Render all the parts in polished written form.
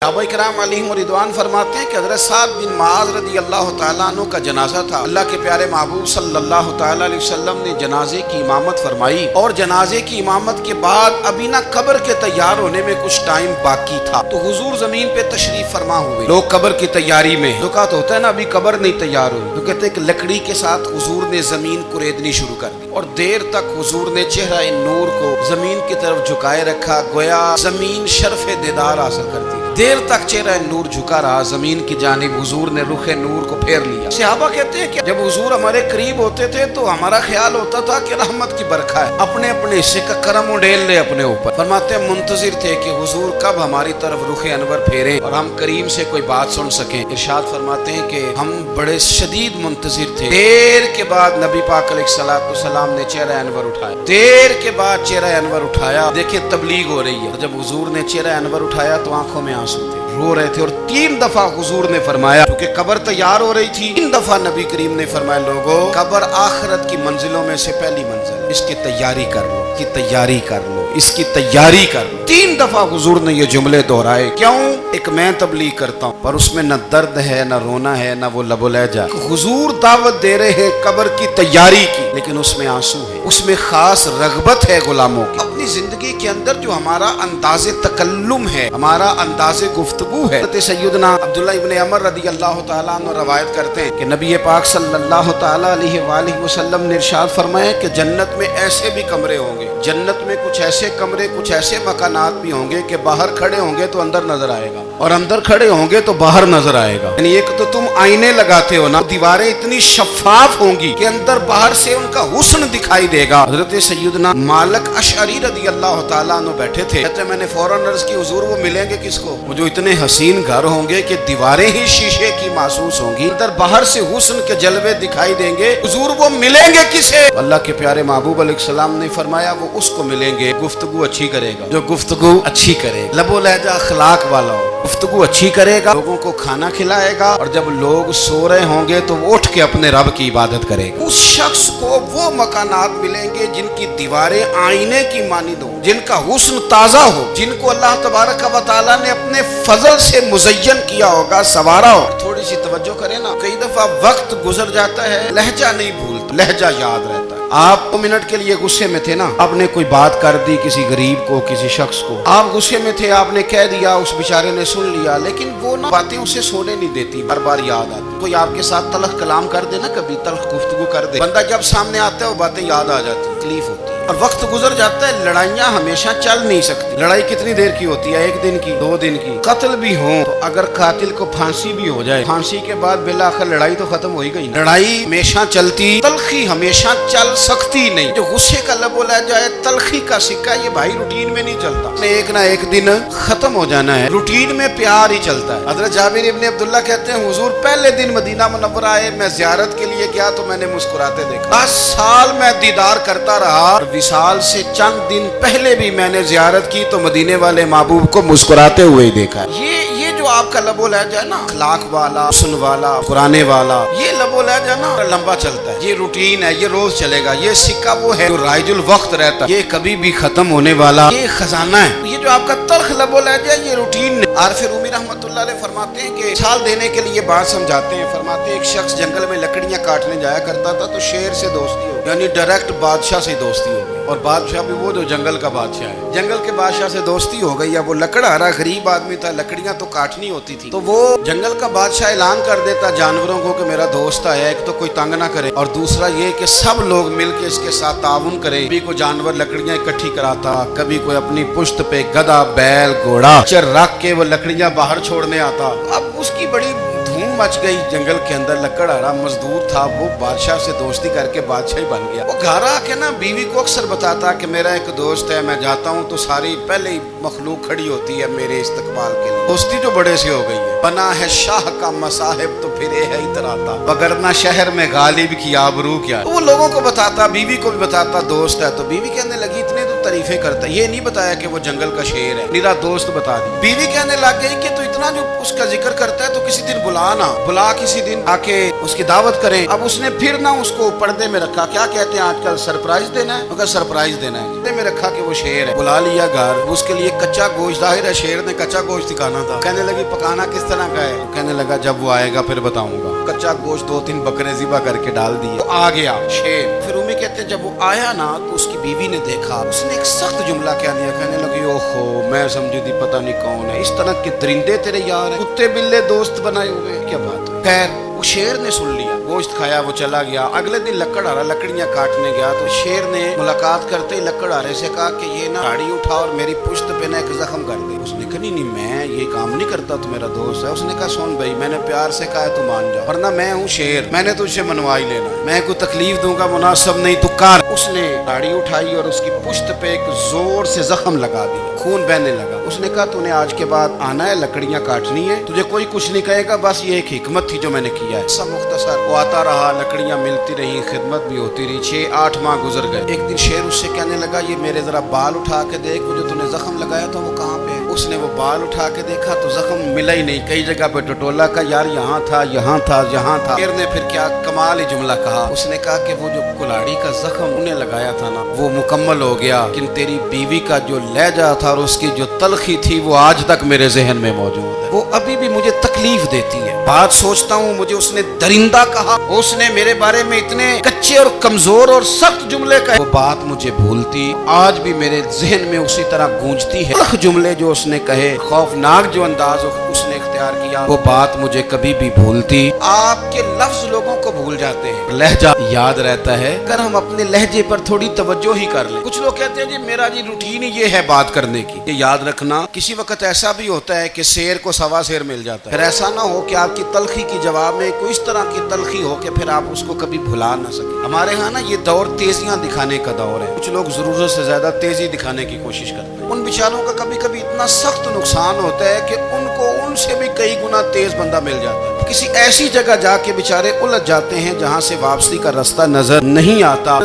सहाबा इकराम अलैहिम रिदवान फरमाते हैं कि हज़रत साद बिन मुआज़ रज़ी अल्लाह तआला अन्हु का जनाजा था। अल्लाह के प्यारे महबूब सल्लल्लाहु तआला अलैहि वसल्लम ने जनाजे की इमामत फरमाई और जनाजे की इमामत के बाद अभी ना कब्र के तैयार होने में कुछ टाइम बाकी था, तो हुजूर जमीन पे तशरीफ फरमा हुए। लोग कब्र की तैयारी में, दुका तो होता है ना, अभी कब्र नहीं तैयार हुई, तो कहते हैं कि लकड़ी के साथ हुजूर ने जमीन कुरेदनी शुरू कर दी और देर तक हुजूर ने चेहरा नूर को जमीन की तरफ झुकाए रखा, गोया जमीन शर्फ दीदार हासिल कर दी। देर तक चेहरा नूर झुका रहा जमीन की जानिब, हुजूर ने रुख नूर को फेर लिया। सहाबा कहते हैं कि जब हुजूर हमारे करीब होते थे तो हमारा ख्याल होता था कि रहमत की बरखा है, अपने अपने हिस्से का करम उड़ेल ले अपने ऊपर। फरमाते हैं मुंतजिर थे कि हुजूर कब हमारी तरफ रुख अनवर फेरे और हम करीम से कोई बात सुन सकें। इरशाद फरमाते हैं कि हम बड़े शदीद मुंतजिर थे। देर के बाद नबी पाक अलैहिस्सलाम ने चेहरा अनवर उठाया, देर के बाद चेहरा अनवर उठाया। देखिए तबलीग हो रही है। जब हुजूर ने चेहरा अनवर उठाया तो आंखों में आंसू थे, रो रहे थे। और 3 दफा हुजूर ने फरमाया, क्योंकि कब्र तैयार हो रही थी, 3 दफा नबी करीम ने फरमाया, लोगों कब्र आखिरत की मंजिलों में से पहली मंजिल, इसकी तैयारी कर लो, इसकी तैयारी कर लो, इसकी तैयारी कर लो। 3 दफा हुजूर ने ये जुमले दोहराए। क्यों? एक मैं तबलीग करता हूँ पर उसमें न दर्द है, न रोना है, न वो लबो लहजा। हुजूर दावत दे रहे हैं कब्र की तैयारी की, लेकिन उसमें आंसू है, उसमें खास रगबत है गुलामों की। अपनी जिंदगी के अंदर जो हमारा अंदाज़े तकल्लुम है, हमारा अंदाज़े गुफ्तगू है, सैयदना अब्दुल्लाह इब्न अमर रज़ी अल्लाह तआला अन्हु रवायत करते हैं कि नबी पाक सल्लल्लाहु तआला अलैहि वसल्लम ने इरशाद फरमाया कि जन्नत में ऐसे भी कमरे होंगे, जन्नत में कुछ ऐसे कमरे, कुछ ऐसे मकानात भी होंगे कि बाहर खड़े होंगे तो अंदर नजर आएगा और अंदर खड़े होंगे तो बाहर नजर आएगा। यानी एक तो तुम आईने लगाते हो ना, दीवारें इतनी शफाफ होंगी कि अंदर बाहर से उनका हुस्न दिखाई देगा। हजरत सैयदना मालिक अशअरी रज़ी अल्लाह तआला अन्हु बैठे थे, कहते मैंने फौरन अर्ज की, हुजूर वो मिलेंगे किसको? वो जो इतने हसीन घर होंगे कि दीवारें ही शीशे की महसूस होंगी, अंदर बाहर से हुस्न के जलवे दिखाई देंगे, हुजूर वो मिलेंगे किसे? अल्लाह के प्यारे महबूब अलैहिस्सलाम ने फरमाया वो उसको मिलेंगे गुफ्तगू अच्छी करेगा, जो गुफ्तगू अच्छी करेगा, लबो लहजा अखलाक वाला हो, गुफ्तगू अच्छी करेगा, लोगों को खाना खिलाएगा, और जब लोग सो रहे होंगे तो वो उठ के अपने रब की इबादत करेगा। उस शख्स को वो मकानात मिलेंगे जिनकी दीवारें आईने की मानिंद हो, जिनका हुस्न ताजा हो, जिनको अल्लाह तबारक व तआला ने अपने फजल से मुज़य्यन किया होगा, सवारा हो। थोड़ी सी तवज्जो करें ना, कई दफा वक्त गुजर जाता है, लहजा नहीं भूलता, लहजा याद रहता है। आप 2 मिनट के लिए गुस्से में थे ना, आपने कोई बात कर दी किसी गरीब को, किसी शख्स को, आप गुस्से में थे, आपने कह दिया, उस बेचारे ने सुन लिया, लेकिन वो ना बातें उसे सोने नहीं देती, बार बार याद आती। कोई आपके साथ तलख कलाम कर दे ना, कभी तलख गुफ्तगू कर दे, बंदा जब सामने आता है वो बातें याद आ जाती, तकलीफ होती है। और वक्त गुजर जाता है, लड़ाइयाँ हमेशा चल नहीं सकती। लड़ाई कितनी देर की होती है? 1 दिन की, 2 दिन की। कत्ल भी हो तो अगर कातिल को फांसी भी हो जाए, फांसी के बाद बिलाखिर लड़ाई तो खत्म हो ही गई। लड़ाई हमेशा चलती, तलखी हमेशा चल सकती नहीं। जो गुस्से का लब बोला जाए, तलखी का सिक्का, ये भाई रूटीन में नहीं चलता, एक ना एक दिन खत्म हो जाना है। रूटीन में प्यार ही चलता है। हज़रत जाबिर इब्न अब्दुल्लाह कहते हैं हुजूर पहले दिन मदीना मुनव्वरा आए, मैं ज़ियारत के लिए गया तो मैंने मुस्कुराते देखा। 10 साल मैं दीदार करता रहा, विसाल से चंद दिन पहले भी मैंने ज़ियारत की तो मदीने वाले महबूब को मुस्कुराते हुए ही देखा। ये जो आपका लबो लहजा ना, अखलाक वाला, हुस्न वाला, कुराने वाला, ये लबो लहजा ना लंबा चलता है, ये रूटीन है, ये रोज चलेगा। ये सिक्का वो है जो राइजुल वक्त रहता है, ये कभी भी खत्म होने वाला ये खजाना है। ये जो आपका तल्ख लबो लहजा, ये रूटीन। आरिफ रूमी रहमतुल्लाह अलैह फरमाते हैं कि साल देने के लिए बात समझाते हैं। फरमाते एक शख्स जंगल में लकड़ियां काटने जाया करता था तो शेर से दोस्ती हो, यानी डायरेक्ट बादशाह से दोस्ती हो गई। और बादशाह भी वो जो जंगल का बादशाह है, जंगल के बादशाह से दोस्ती हो गई। अब वो लकड़हारा गरीब आदमी था, लकड़ियां तो काटनी होती थी, तो वो जंगल का बादशाह ऐलान कर देता जानवरों को कि मेरा दोस्त आया, एक तो कोई तंग ना करे और दूसरा ये कि सब लोग मिलके इसके साथ ताउन करें। कभी कोई जानवर लकड़ियां इकट्ठी कराता, कभी कोई अपनी पुश्त पे गधा, बैल, घोड़ा चर रख के वो लकड़ियां बाहर छोड़ने आता। अब उसकी बड़ी धूम मच गई जंगल के अंदर। लकड़हारा मजदूर था, वो बादशाह से दोस्ती करके बादशाह ही बन गया। वो घर आके ना बीवी को अक्सर बताता कि मेरा एक दोस्त है, मैं जाता हूँ तो सारी पहले ही मखलूक खड़ी होती है मेरे इस्तकबाल के लिए। दोस्ती जो बड़े से हो गई है। बना है शाह का मसाहिब तो फिर है इतराता, वगरना शहर में गालिब की आबरू क्या। तो वो लोगों को बताता, बीवी को भी बताता दोस्त है, तो बीवी कहने लगी इतने तो तारीफें करता, ये नहीं बताया कि वो जंगल का शेर है, मेरा दोस्त बता दी। बीवी कहने लग गई कि तू इतना جو اس کا ذکر کرتا ہے تو کسی دن بلا کسی دن آ کے اس کی دعوت کریں. اب اس نے پھر نہ اس کو پردے میں رکھا. کیا کہتے ہیں آج کل سرپرائز دینا ہے, مگر سرپرائز دینا ہے. پردے میں رکھا کہ وہ شیر ہے, بلا لیا گھر. اس کے لیے کچا گوشت, ظاہر ہے شیر نے کچا گوشت دکھانا تھا. کہنے لگی پکانا کس طرح کا ہے؟ کہنے لگا جب وہ آئے گا پھر بتاؤں گا. کچا گوشت 2-3 بکرے ذبح کر کے ڈال دیے. تو آ گیا شیر. پھر امی کہتے ہیں جب وہ آیا نا تو اس کی بیوی نے دیکھا, اس نے ایک سخت جملہ کہہ دیا. کہنے لگی اوہو, میں سمجھی تھی پتہ نہیں کون ہے, اس طرح کے درندے تیرے یار ہیں, کتے بلے دوست بنائے ہوئے. کیا بات ہے. خیر وہ شیر نے سن لیا, گوشت کھایا, وہ چلا گیا. اگلے دن لکڑ آ رہا, لکڑیاں کاٹنے گیا تو شیر نے ملاقات کرتے ہی لکڑ آ رہے سے کہا کہ یہ نا گاڑی اٹھا اور میری پشت پہ نا ایک زخم کر دے. اس نے کہا نہیں میں یہ کام نہیں کرتا, تو میرا دوست ہے. اس نے کہا سن بھائی, میں نے پیار سے کہا ہے تو مان جا, ورنہ میں ہوں شیر, میں نے تجھ سے منوا ہی لینا, میں کوئی تکلیف دوں گا مناسب نہیں تو کر. اس نے گاڑی اٹھائی اور اس کی پشت پہ ایک زور سے زخم لگا دیا, خون بہنے لگا. اس نے کہا تو نے آج کے بعد آنا ہے, لکڑیاں کاٹنی ہے, تجھے کوئی کچھ نہیں کہے گا, بس یہ ایک حکمت تھی جو میں نے کیا ہے. سب مختصر. وہ آتا رہا, لکڑیاں ملتی رہی, خدمت بھی ہوتی رہی. 6-8 ماہ گزر گئے. ایک دن شیر اس سے کہنے لگا یہ میرے ذرا بال اٹھا کے دیکھ, وہ جو تو نے زخم لگایا تھا وہ کہاں پہ ہے؟ اس نے وہ بال اٹھا کے دیکھا تو زخم ملا ہی نہیں, کئی جگہ پہ ٹٹولا کا یار یہاں تھا یہاں تھا یہاں تھا. شیر نے پھر کیا کمال ہی جملہ کہا. اس نے کہا کہ وہ جو کلاڑی کا زخم انہیں لگایا تھا نا وہ مکمل ہو گیا, لیکن تیری بیوی کا جو لہجہ تھا اور اس کی جو تلخی تھی وہ آج تک میرے ذہن میں موجود ہے. وہ ابھی بھی مجھے تکلیف دیتی ہے. بات سوچتا ہوں مجھے اس نے درندہ کہا, اس نے میرے بارے میں اتنے کچے اور کمزور اور سخت جملے کہے, وہ بات مجھے بھولتی آج بھی میرے ذہن میں اسی طرح گونجتی ہے. جملے جو اس نے کہے, خوفناک جو انداز اس نے اختیار کیا, وہ بات مجھے کبھی بھی بھولتی. آپ کے لفظ لوگوں کو بھول جاتے ہیں, لہجہ یاد رہتا ہے اگر ہم اپنے لہجے پر تھوڑی توجہ ہی کر لیں. کچھ لوگ کہتے ہیں جی میرا جی روٹین ہی یہ ہے بات کرنے کی. یہ یاد رکھنا کسی وقت ایسا بھی ہوتا ہے کہ شیر کو سوا شیر مل جاتا ہے. پھر ایسا نہ ہو کہ آپ کی تلخی کی جواب میں کوئی اس طرح کی تلخی ہو کہ پھر آپ اس کو کبھی بھلا نہ سکیں. ہمارے ہاں نا یہ دور تیزیاں دکھانے کا دور ہے. کچھ لوگ ضرورت سے زیادہ تیزی دکھانے کی کوشش کرتے ہیں. ان بیچاروں کا کبھی کبھی اتنا سخت نقصان ہوتا ہے کہ ان کو ان سے بھی کئی گنا تیز بندہ مل جاتا ہے. کسی ایسی جگہ جا کے بیچارے الجھ جاتے ہیں جہاں سے واپسی کا راستہ نظر نہیں آتا.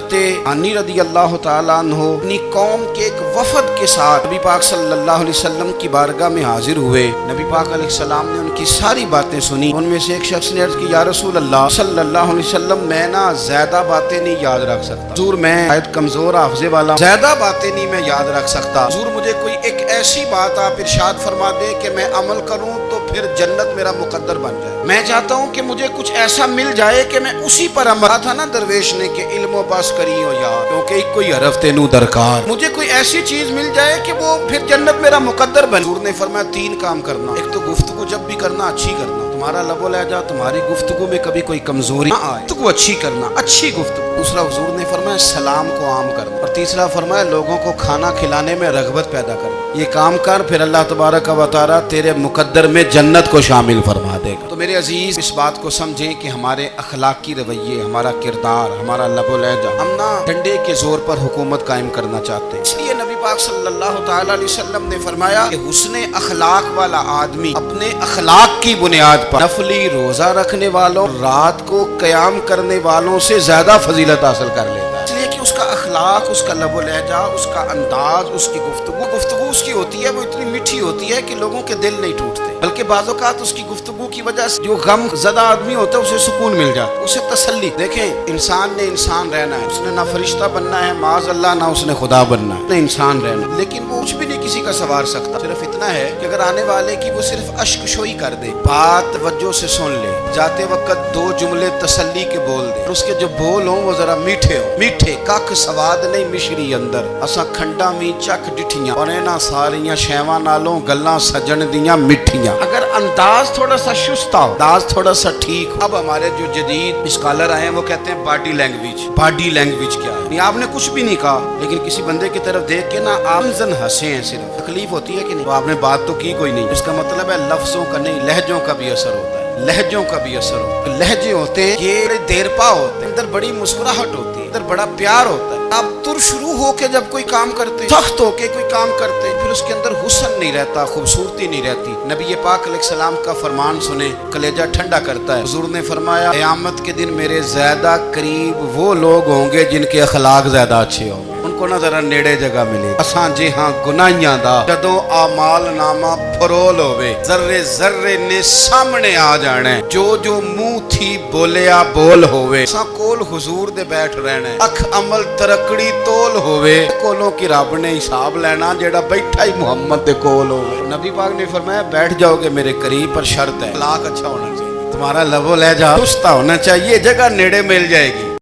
عنی رضی اللہ تعالیٰ عنہ اپنی قوم کے ایک وفد کے ساتھ نبی پاک صلی اللہ علیہ وسلم کی بارگاہ میں حاضر ہوئے. نبی پاک علیہ السلام نے ان کی ساری باتیں سنی. ان میں سے ایک شخص نے عرض کی یا رسول اللہ صلی اللہ علیہ وسلم, میں نا زیادہ باتیں نہیں یاد رکھ سکتا. حضور میں شاید کمزور حافظے والا, زیادہ باتیں نہیں میں یاد رکھ سکتا. حضور مجھے کوئی ایک ایسی بات آپ ارشاد فرما دیں کہ میں عمل کروں تو پھر جنت میرا مقدر بن جائے. میں چاہتا ہوں کہ مجھے کچھ ایسا مل جائے کہ میں اسی پر عمل. تھا نا درویش نے کہ علم و بس کری ہو یار, کیونکہ ایک کوئی حرف تینوں درکار. مجھے کوئی ایسی چیز مل جائے کہ وہ پھر جنت میرا مقدر بن. حضور نے فرمایا 3 کام کرنا. ایک تو گفتگو جب بھی کرنا اچھی کرنا, تمہارا لب و لہجہ تمہاری گفتگو میں کبھی کوئی کمزوری نہ آئے, گفتگو اچھی کرنا, اچھی گفتگو. دوسرا حضور نے فرمایا سلام کو عام کرنا. اور تیسرا فرمایا لوگوں کو کھانا کھلانے میں رغبت پیدا کرنا. یہ کام کر, پھر اللہ تبارک و تعالی تیرے مقدر میں جنت کو شامل فرما دے گا. تو میرے عزیز اس بات کو سمجھیں کہ ہمارے اخلاقی رویے, ہمارا کردار, ہمارا لب و لہجہ, ہم نہ ڈنڈے کے زور پر حکومت قائم کرنا چاہتے ہیں. اس لیے نبی پاک صلی اللہ تعالی علیہ وسلم نے فرمایا کہ حسن اخلاق والا آدمی اپنے اخلاق کی بنیاد پر نفلی روزہ رکھنے والوں, رات کو قیام کرنے والوں سے زیادہ فضیلت حاصل کر لیتا ہے. اس لیے کہ اس کا اخلاق, اس کا لب و لہجہ, اس کا انداز, اس کی گفتگو اس کی ہوتی ہے, وہ اتنی میٹھی ہوتی ہے کہ لوگوں کے دل نہیں ٹوٹتے, بلکہ بعض اوقات اس کی گفتگو کی وجہ سے جو غم زدہ آدمی ہوتا ہے اسے سکون مل جاتا ہے, اسے تسلی. دیکھیں انسان نے انسان رہنا ہے, اس نے نہ فرشتہ بننا ہے معاذ اللہ, نہ اس نے خدا بننا ہے, انسان رہنا, لیکن وہ کچھ بھی نہیں کسی کا سنوار سکتا. صرف اتنا ہے کہ اگر آنے والے کی وہ صرف اشک شوئی کر دے, بات توجہ سے سن لے, جاتے وقت 2 جملے تسلی کے بول دے, اور اس کے جو بول ہوں وہ ذرا میٹھے ہوں. میٹھے کک سواد نہیں مشری اندر, اساں کھنڈا می چک ڈٹھیاں, اور اینا ساریاں شیواں نالوں گلاں سجن دیاں مٹھیاں. اگر انداز تھوڑا سا شستہ ہو, انداز تھوڑا سا ٹھیک. اب ہمارے جو جدید اسکالر آئے ہیں وہ کہتے ہیں باڈی لینگویج. باڈی لینگویج کیا ہے؟ آپ نے کچھ بھی نہیں کہا, لیکن کسی بندے کی طرف دیکھ کے نا آپ ہنسے ہیں, صرف تکلیف ہوتی ہے کہ نہیں, تو آپ نے بات تو کی کوئی نہیں. اس کا مطلب ہے لفظوں کا نہیں, لہجوں کا بھی اثر ہوتا ہے, لہجوں کا بھی اثر ہوتا ہے. لہجے ہوتے ہیں یہ بڑے دیر پا ہوتے ہیں, اندر بڑی مسکراہٹ ہوتی ہے, اندر بڑا پیار ہوتا ہے. آپ تر شروع ہو کے جب کوئی کام کرتے, سخت ہو کے کوئی کام کرتے, پھر اس کے اندر حسن نہیں رہتا, خوبصورتی نہیں رہتی. نبی پاک علیہ السلام کا فرمان سنیں, کلیجہ ٹھنڈا کرتا ہے. حضور نے فرمایا قیامت کے دن میرے زیادہ قریب وہ لوگ ہوں گے جن کے اخلاق زیادہ اچھے ہوں گے. ان उनको ना जरा नेड़े जगह मिले। असां जे हां गुनाहियां दा जदों आमाल नामा फरोल होवे जर्रे जर्रे ने सामने आ जाना है, जो जो मुंह थी बोलिया बोल होवे। असां कोल हुजूर दे बैठ रहना है, अख अमल तरकड़ी तोल होवे, कोलों की रब ने हिसाब लेना जेड़ा बैठा ही मुहम्मद दे कोल होवे। नबी पाक ने फरमाया बैठ जाओगे मेरे करीब, पर शर्त है अखलाक अच्छा होना चाहिए, तुम्हारा लबो लहजा दुरुस्त होना चाहिए, जगह नेड़े मिल जाएगी।